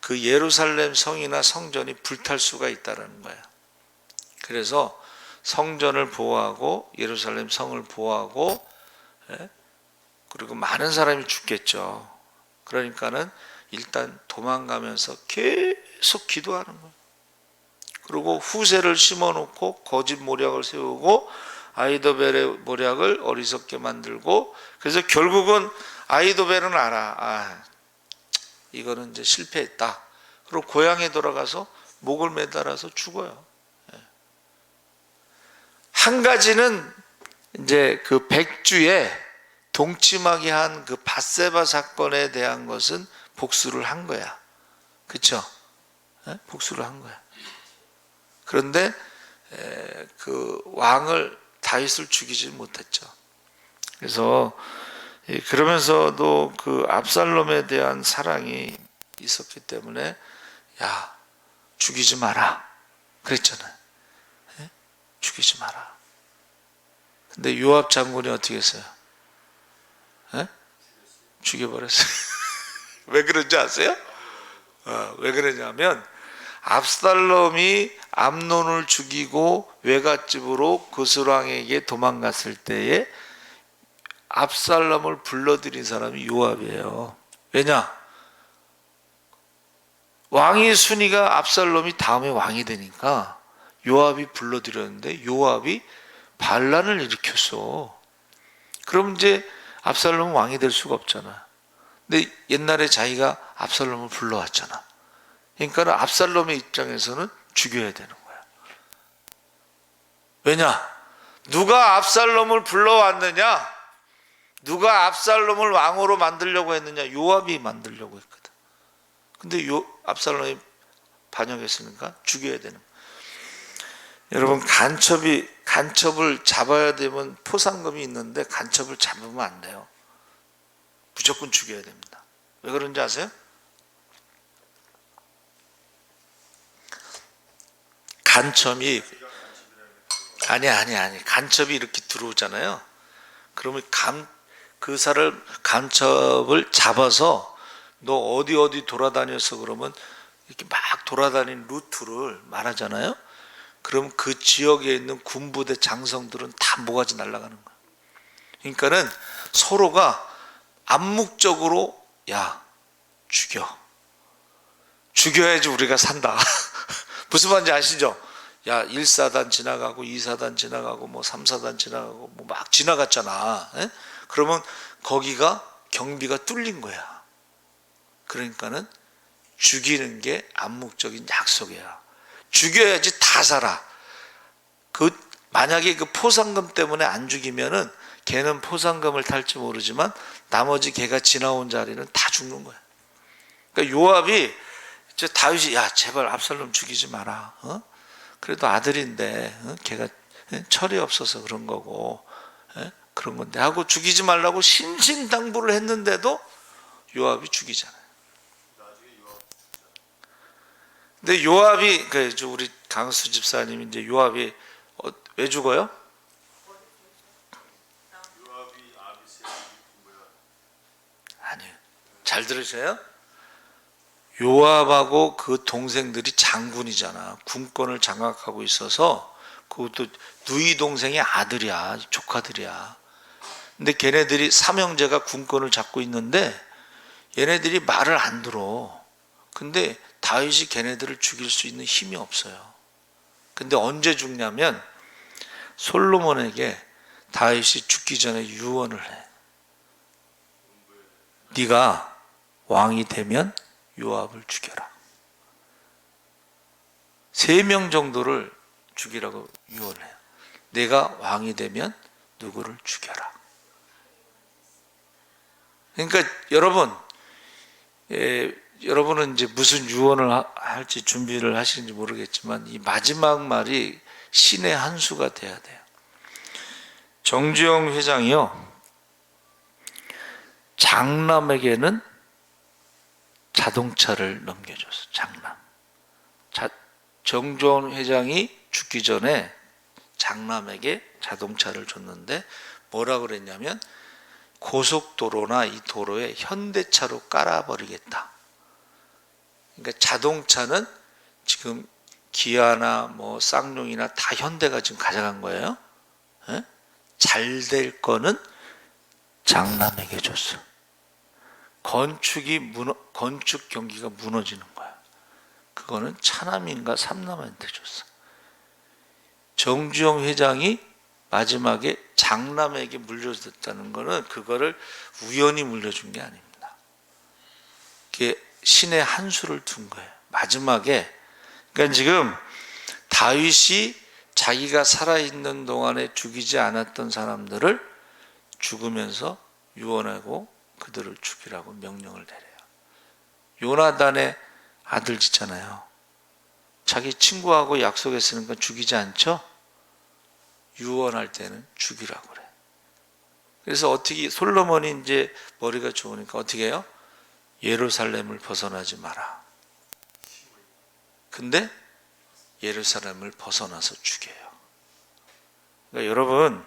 그 예루살렘 성이나 성전이 불탈 수가 있다는 거예요. 그래서 성전을 보호하고 예루살렘 성을 보호하고, 그리고 많은 사람이 죽겠죠. 그러니까는 일단 도망가면서 계속 기도하는 거예요. 그리고 후세를 심어놓고 거짓 모략을 세우고 아이도벨의 모략을 어리석게 만들고, 그래서 결국은 아이도벨은 알아. 이거는 이제 실패했다. 그리고 고향에 돌아가서 목을 매달아서 죽어요. 한 가지는 이제 그 백주에 동침하게 한 그 밧세바 사건에 대한 것은 복수를 한 거야. 그렇죠? 복수를 한 거야. 그런데 그 왕을 다윗을 죽이지 못했죠. 그래서 그러면서도 그 압살롬에 대한 사랑이 있었기 때문에 야, 죽이지 마라. 그랬잖아요. 예? 죽이지 마라. 근데 요압 장군이 어떻게 했어요? 예? 죽여버렸어요. 왜 그런지 아세요? 왜 그러냐면 압살롬이 암논을 죽이고 외갓집으로 그스랑에게 도망갔을 때에 압살롬을 불러들인 사람이 요압이에요. 왜냐? 왕의 순위가 압살롬이 다음에 왕이 되니까 요압이 불러들였는데 요압이 반란을 일으켰어. 그럼 이제 압살롬은 왕이 될 수가 없잖아. 근데 옛날에 자기가 압살롬을 불러왔잖아. 그러니까 압살롬의 입장에서는 죽여야 되는 거야. 왜냐? 누가 압살롬을 불러왔느냐? 누가 압살롬을 왕으로 만들려고 했느냐? 요압이 만들려고 했거든. 근데 압살롬이 반역했으니까 죽여야 되는 거야. 여러분, 간첩을 잡아야 되면 포상금이 있는데 간첩을 잡으면 안 돼요. 무조건 죽여야 됩니다. 왜 그런지 아세요? 간첩이 아니 간첩이 이렇게 들어오잖아요. 그러면 간첩을 잡아서 너 어디 돌아다녀서 그러면 이렇게 막 돌아다니는 루트를 말하잖아요. 그럼 그 지역에 있는 군부대 장성들은 다 모가지 날아가는 거야. 그러니까는 서로가 암묵적으로 야 죽여야지 우리가 산다. 무슨 말인지 아시죠? 야 1사단 지나가고 2사단 지나가고 뭐 3사단 지나가고 뭐 막 지나갔잖아. 에? 그러면 거기가 경비가 뚫린 거야. 그러니까는 죽이는 게 암묵적인 약속이야. 죽여야지 다 살아. 만약에 그 포상금 때문에 안 죽이면은 걔는 포상금을 탈지 모르지만 나머지 걔가 지나온 자리는 다 죽는 거야. 그러니까 요압이 다윗이 야 제발 압살롬 죽이지 마라. 그래도 아들인데 걔가 철이 없어서 그런 거고 그런 건데 하고 죽이지 말라고 신신당부를 했는데도 요압이 죽이잖아요. 근데 요압이 우리 강수 집사님이 이제 요압이 왜 죽어요? 아니요. 잘 들으세요? 요압하고 그 동생들이 장군이잖아. 군권을 장악하고 있어서 그것도 누이 동생의 아들이야. 조카들이야. 근데 걔네들이 삼형제가 군권을 잡고 있는데 얘네들이 말을 안 들어. 근데 다윗이 걔네들을 죽일 수 있는 힘이 없어요. 근데 언제 죽냐면 솔로몬에게 다윗이 죽기 전에 유언을 해. 네가 왕이 되면 요압을 죽여라. 3명 정도를 죽이라고 유언을 해요. 내가 왕이 되면 누구를 죽여라. 그러니까 여러분은 이제 무슨 유언을 할지 준비를 하시는지 모르겠지만 이 마지막 말이 신의 한 수가 돼야 돼요. 정주영 회장이요, 장남에게는 자동차를 넘겨줬어. 장남. 정주영 회장이 죽기 전에 장남에게 자동차를 줬는데 뭐라 그랬냐면 고속도로나 이 도로에 현대차로 깔아버리겠다. 그러니까 자동차는 지금 기아나 뭐 쌍용이나 다 현대가 지금 가져간 거예요. 잘 될 거는 장남에게 줬어. 건축 경기가 무너지는 거야. 그거는 차남인가 삼남한테 줬어. 정주영 회장이 마지막에 장남에게 물려줬다는 거는 그거를 우연히 물려준 게 아닙니다. 그게 신의 한 수를 둔 거예요. 마지막에. 그러니까 지금 다윗이 자기가 살아있는 동안에 죽이지 않았던 사람들을 죽으면서 유언하고 그들을 죽이라고 명령을 내려요. 요나단의 아들 짓잖아요. 자기 친구하고 약속했으니까 죽이지 않죠? 유언할 때는 죽이라고 그래. 그래서 어떻게 솔로몬이 이제 머리가 좋으니까 어떻게 해요? 예루살렘을 벗어나지 마라. 근데 예루살렘을 벗어나서 죽여요. 그러니까 여러분,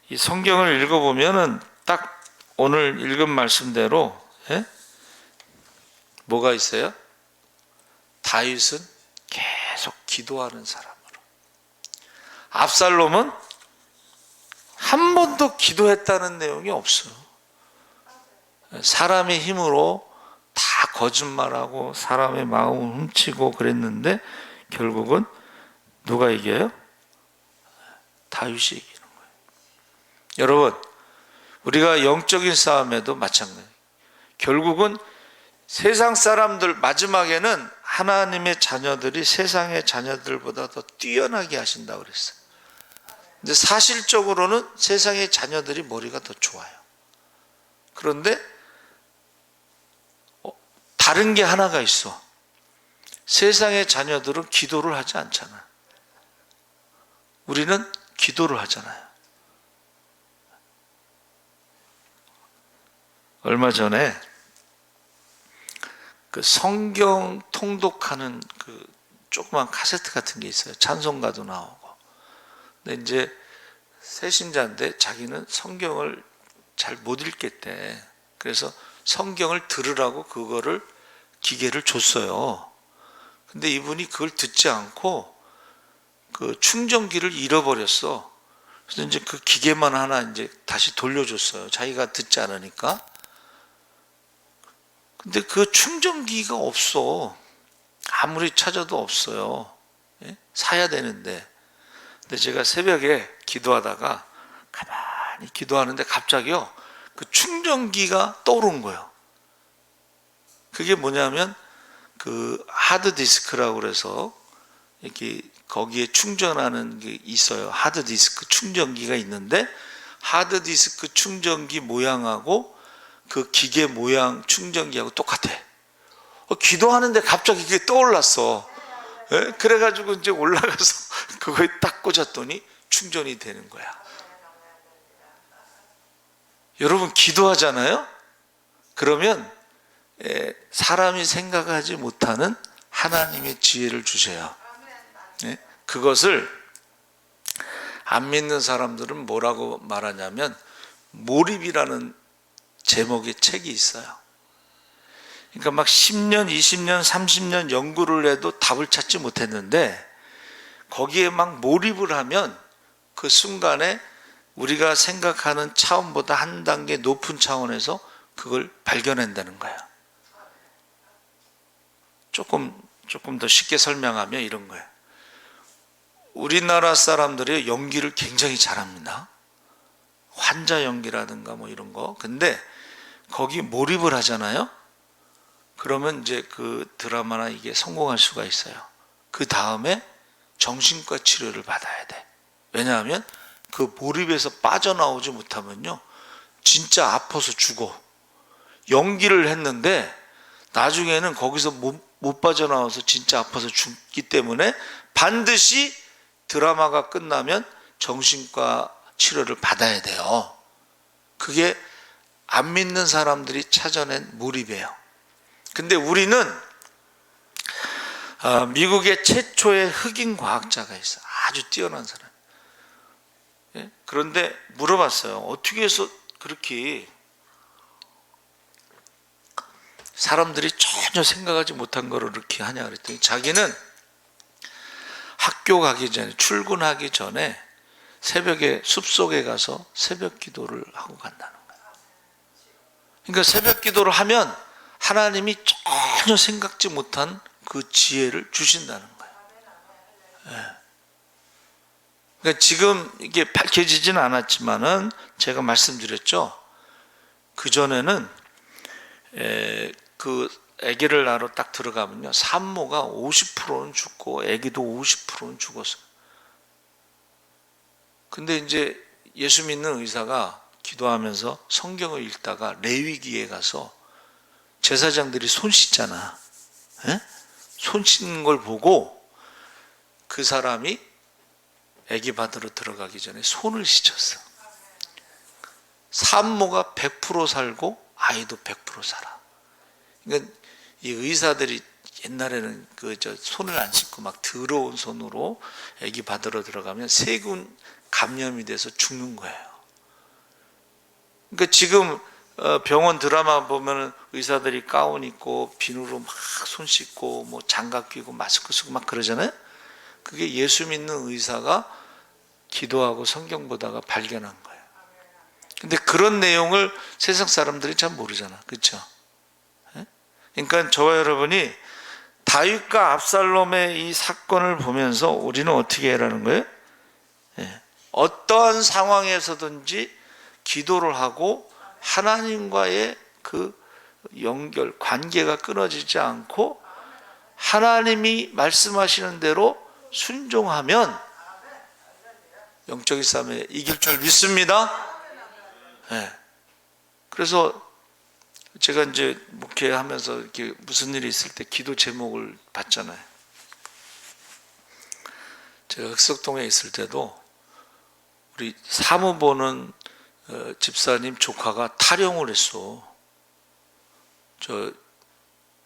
이 성경을 읽어보면은 딱 오늘 읽은 말씀대로 뭐가 있어요? 다윗은 계속 기도하는 사람으로, 압살롬은 한 번도 기도했다는 내용이 없어요. 사람의 힘으로 다 거짓말하고 사람의 마음을 훔치고 그랬는데 결국은 누가 이겨요? 다윗이 이기는 거예요. 여러분, 우리가 영적인 싸움에도 마찬가지예요. 결국은 세상 사람들, 마지막에는 하나님의 자녀들이 세상의 자녀들보다 더 뛰어나게 하신다고 그랬어요. 근데 사실적으로는 세상의 자녀들이 머리가 더 좋아요. 그런데 다른 게 하나가 있어. 세상의 자녀들은 기도를 하지 않잖아. 우리는 기도를 하잖아요. 얼마 전에 그 성경 통독하는 그 조그만 카세트 같은 게 있어요. 찬송가도 나오고. 근데 이제 새신자인데 자기는 성경을 잘 못 읽겠대. 그래서 성경을 들으라고 그거를 기계를 줬어요. 근데 이분이 그걸 듣지 않고 그 충전기를 잃어버렸어. 그래서 이제 그 기계만 하나 이제 다시 돌려줬어요. 자기가 듣지 않으니까. 근데 그 충전기가 없어. 아무리 찾아도 없어요. 사야 되는데. 근데 제가 새벽에 기도하다가 가만히 기도하는데 갑자기요, 그 충전기가 떠오른 거예요. 그게 뭐냐면 그 하드디스크라고 그래서 이렇게 거기에 충전하는 게 있어요. 하드디스크 충전기가 있는데 하드디스크 충전기 모양하고 그 기계 모양 충전기하고 똑같아. 기도하는데 갑자기 그게 떠올랐어. 그래가지고 이제 올라가서 그거에 딱 꽂았더니 충전이 되는 거야. 여러분, 기도하잖아요? 그러면 사람이 생각하지 못하는 하나님의 지혜를 주셔요. 그것을 안 믿는 사람들은 뭐라고 말하냐면 몰입이라는 제목의 책이 있어요. 그러니까 막 10년, 20년, 30년 연구를 해도 답을 찾지 못했는데 거기에 막 몰입을 하면 그 순간에 우리가 생각하는 차원보다 한 단계 높은 차원에서 그걸 발견한다는 거야. 조금 더 쉽게 설명하면 이런 거예요. 우리나라 사람들이 연기를 굉장히 잘합니다. 환자 연기라든가 뭐 이런 거. 근데 거기 몰입을 하잖아요. 그러면 이제 그 드라마나 이게 성공할 수가 있어요. 그 다음에 정신과 치료를 받아야 돼. 왜냐하면 그 몰입에서 빠져나오지 못하면요, 진짜 아파서 죽어. 연기를 했는데 나중에는 거기서 못 빠져나와서 진짜 아파서 죽기 때문에 반드시 드라마가 끝나면 정신과 치료를 받아야 돼요. 그게 안 믿는 사람들이 찾아낸 몰입이에요. 근데 우리는 미국의 최초의 흑인 과학자가 있어. 아주 뛰어난 사람. 그런데 물어봤어요. 어떻게 해서 그렇게 사람들이 전혀 생각하지 못한 거를 이렇게 하냐 그랬더니 자기는 학교 가기 전에, 출근하기 전에 새벽에 숲속에 가서 새벽 기도를 하고 간다는 거예요. 그러니까 새벽 기도를 하면 하나님이 전혀 생각지 못한 그 지혜를 주신다는 거예요. 그러니까 지금 이게 밝혀지지는 않았지만은 제가 말씀드렸죠. 그 전에는 그 아기를 낳으러 딱 들어가면요, 산모가 50%는 죽고 아기도 50%는 죽었어요. 근데 이제 예수 믿는 의사가 기도하면서 성경을 읽다가 레위기에 가서 제사장들이 손 씻잖아. 손 씻는 걸 보고 그 사람이 아기 받으러 들어가기 전에 손을 씻었어. 산모가 100% 살고 아이도 100% 살아. 그러니까 이 의사들이 옛날에는 손을 안 씻고 막 더러운 손으로 아기 받으러 들어가면 세균 감염이 돼서 죽는 거예요. 그러니까 지금 병원 드라마 보면은 의사들이 가운 입고 비누로 막 손 씻고 뭐 장갑 끼고 마스크 쓰고 막 그러잖아요. 그게 예수 믿는 의사가 기도하고 성경 보다가 발견한 거예요. 근데 그런 내용을 세상 사람들이 잘 모르잖아. 그렇죠? 그러니까 저와 여러분이 다윗과 압살롬의 이 사건을 보면서 우리는 어떻게 해라는 거예요? 어떠한 상황에서든지 기도를 하고 하나님과의 그 연결, 관계가 끊어지지 않고 하나님이 말씀하시는 대로 순종하면 영적인 싸움에 이길 줄 믿습니다. 그래서 제가 이제 목회하면서 이렇게 무슨 일이 있을 때 기도 제목을 받잖아요. 제가 흑석동에 있을 때도 우리 사무 보는 집사님 조카가 탈영을 했어. 저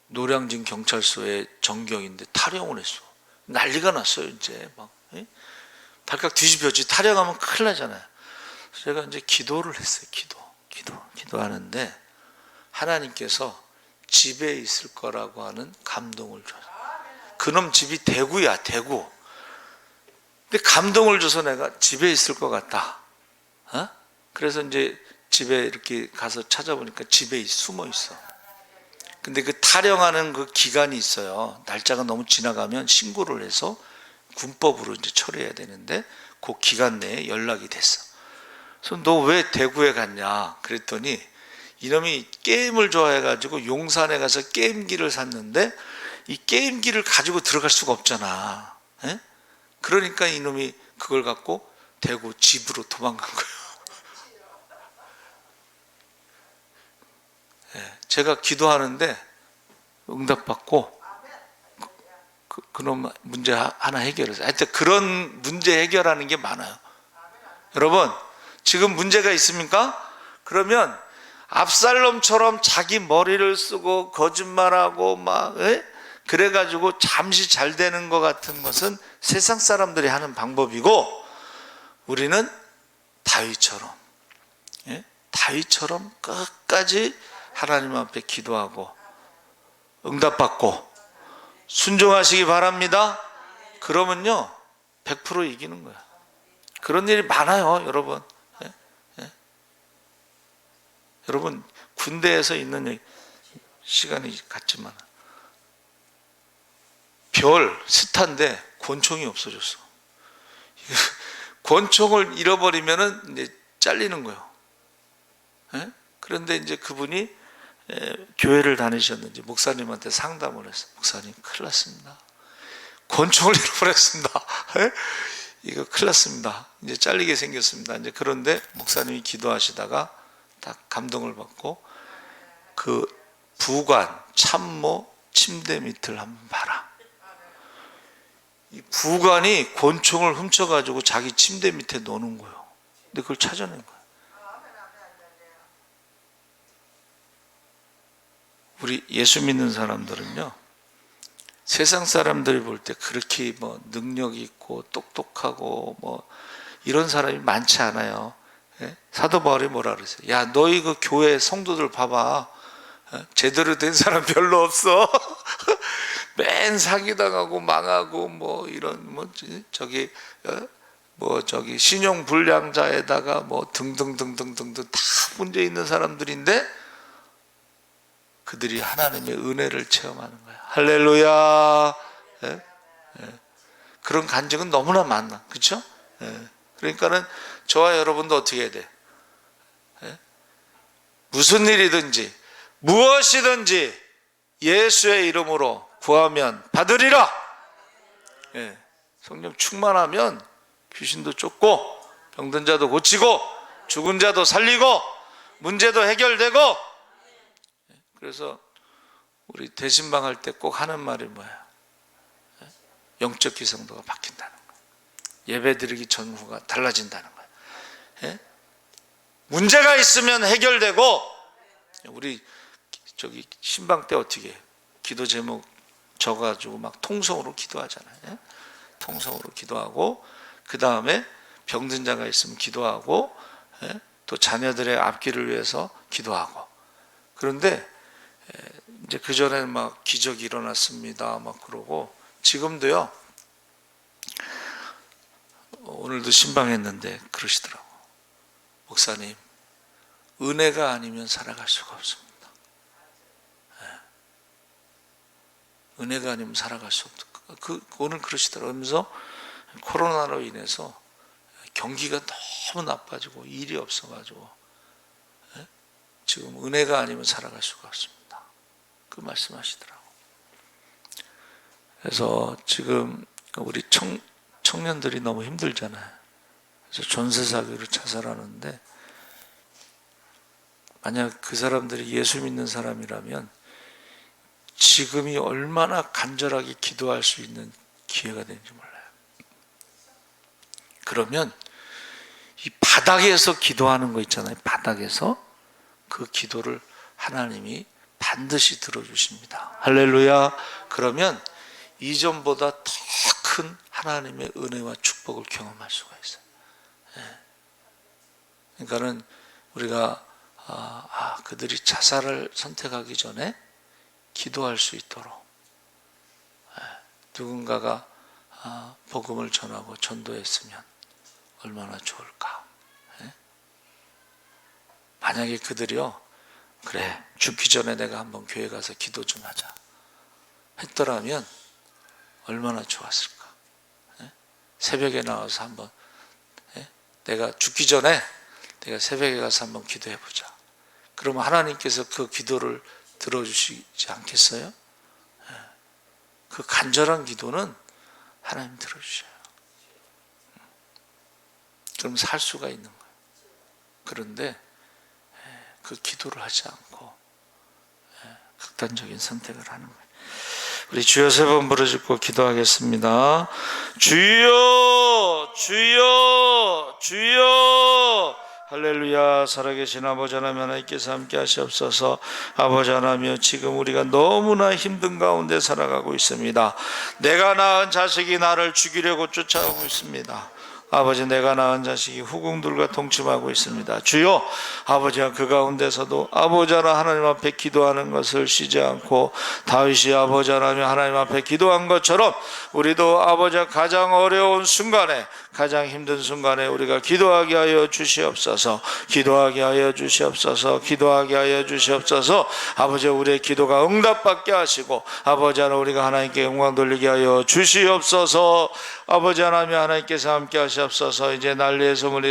노량진 경찰서의 정경인데 탈영을 했어. 난리가 났어요. 이제 막 발칵 뒤집혀지. 탈영하면 큰일 나잖아요. 그래서 제가 이제 기도를 했어요. 기도하는데 하나님께서 집에 있을 거라고 하는 감동을 줘서, 그놈 집이 대구야, 대구. 근데 감동을 줘서 내가 집에 있을 것 같다. 그래서 이제 집에 이렇게 가서 찾아보니까 집에 숨어 있어. 근데 그 탈영하는 그 기간이 있어요. 날짜가 너무 지나가면 신고를 해서 군법으로 이제 처리해야 되는데 그 기간 내에 연락이 됐어. 그래서 너 왜 대구에 갔냐 그랬더니 이놈이 게임을 좋아해가지고 용산에 가서 게임기를 샀는데 이 게임기를 가지고 들어갈 수가 없잖아. 그러니까 이놈이 그걸 갖고 대구 집으로 도망간 거예요. 제가 기도하는데 응답받고 그놈 문제 하나 해결했어요. 하여튼 그런 문제 해결하는 게 많아요. 여러분 지금 문제가 있습니까? 그러면 압살롬처럼 자기 머리를 쓰고 거짓말하고 막 그래가지고 잠시 잘 되는 것 같은 것은 세상 사람들이 하는 방법이고, 우리는 다윗처럼 끝까지 하나님 앞에 기도하고 응답받고 순종하시기 바랍니다. 그러면요 100% 이기는 거야. 그런 일이 많아요, 여러분. 여러분 군대에서 있는 시간이 같지만 별 스타인데 권총이 없어졌어. 권총을 잃어버리면은 이제 잘리는 거예요. 그런데 이제 그분이 교회를 다니셨는지 목사님한테 상담을 했어요. 목사님 큰일 났습니다. 권총을 잃어버렸습니다. 이거 큰일 났습니다. 이제 잘리게 생겼습니다. 이제 그런데 목사님이 기도하시다가 딱 감동을 받고 그 부관 참모 침대 밑을 한번 봐라. 이 부관이 권총을 훔쳐가지고 자기 침대 밑에 넣는 거예요. 근데 그걸 찾아낸 거예요. 우리 예수 믿는 사람들은요 세상 사람들이 볼 때 그렇게 뭐 능력 있고 똑똑하고 뭐 이런 사람이 많지 않아요. 사도 바울이 뭐라 그랬어요? 야 너희 그 교회 성도들 봐봐. 제대로 된 사람 별로 없어. 맨 사기당하고 망하고 뭐 이런 저기 신용 불량자에다가 뭐 등등등등등등 다 문제 있는 사람들인데 그들이 하나님의 은혜를 체험하는 거야. 할렐루야. 그런 간증은 너무나 많나, 그렇죠? 그러니까는 저와 여러분도 어떻게 해야 돼? 무슨 일이든지 무엇이든지 예수의 이름으로 구하면 받으리라. 성령 충만하면 귀신도 쫓고 병든 자도 고치고 죽은 자도 살리고 문제도 해결되고. 그래서 우리 대신방 할 때 꼭 하는 말이 뭐야? 영적 기성도가 바뀐다는 거야. 예배 드리기 전후가 달라진다는 거야. 문제가 있으면 해결되고. 우리 저기 신방 때 어떻게 해요? 기도 제목 적어가지고 막 통성으로 기도하잖아요. 예? 통성으로 기도하고, 그 다음에 병든 자가 있으면 기도하고, 예? 또 자녀들의 앞길을 위해서 기도하고. 그런데 이제 그 전에는 막 기적이 일어났습니다 막 그러고, 지금도요, 오늘도 신방했는데 그러시더라고. 목사님, 은혜가 아니면 살아갈 수가 없습니다. 은혜가 아니면 살아갈 수 없다. 오늘 그러시더라고요. 그러면서 코로나로 인해서 경기가 너무 나빠지고 일이 없어가지고 지금 은혜가 아니면 살아갈 수가 없습니다. 그 말씀하시더라고요. 그래서 지금 우리 청년들이 너무 힘들잖아요. 그래서 전세 사기로 자살하는데, 만약 그 사람들이 예수 믿는 사람이라면 지금이 얼마나 간절하게 기도할 수 있는 기회가 되는지 몰라요. 그러면 이 바닥에서 기도하는 거 있잖아요. 바닥에서 그 기도를 하나님이 반드시 들어주십니다. 할렐루야. 그러면 이전보다 더 큰 하나님의 은혜와 축복을 경험할 수가 있어요. 그러니까는 우리가 그들이 자살을 선택하기 전에 기도할 수 있도록 누군가가 복음을 전하고 전도했으면 얼마나 좋을까. 만약에 그들이요, 그래 죽기 전에 내가 한번 교회 가서 기도 좀 하자 했더라면 얼마나 좋았을까. 새벽에 나와서 한번, 내가 죽기 전에 내가 새벽에 가서 한번 기도해 보자. 그러면 하나님께서 그 기도를 들어주시지 않겠어요? 그 간절한 기도는 하나님 들어주셔요. 그럼 살 수가 있는 거예요. 그런데 그 기도를 하지 않고 극단적인 선택을 하는 거예요. 우리 주여 세 번 부르짖고 기도하겠습니다. 주여, 주여, 주여. 할렐루야. 살아계신 아버지 하나님, 하나님께서 함께 하시옵소서. 아버지 하나님, 지금 우리가 너무나 힘든 가운데 살아가고 있습니다. 내가 낳은 자식이 나를 죽이려고 쫓아오고 있습니다. 아버지, 내가 낳은 자식이 후궁들과 동침하고 있습니다. 주여, 아버지가 그 가운데서도 아버지 하나님 앞에 기도하는 것을 쉬지 않고 다윗이 아버지 하나님 앞에 기도한 것처럼 우리도 아버지 가장 어려운 순간에, 가장 힘든 순간에 우리가 기도하게 하여 주시옵소서. 기도하게 하여 주시옵소서. 기도하게 하여 주시옵소서. 아버지, 우리의 기도가 응답받게 하시고 아버지 하나님, 우리가 하나님께 영광 돌리게 하여 주시옵소서. 아버지 하나님, 하나님께서 함께 하시옵소서. 이제 난리의 소문이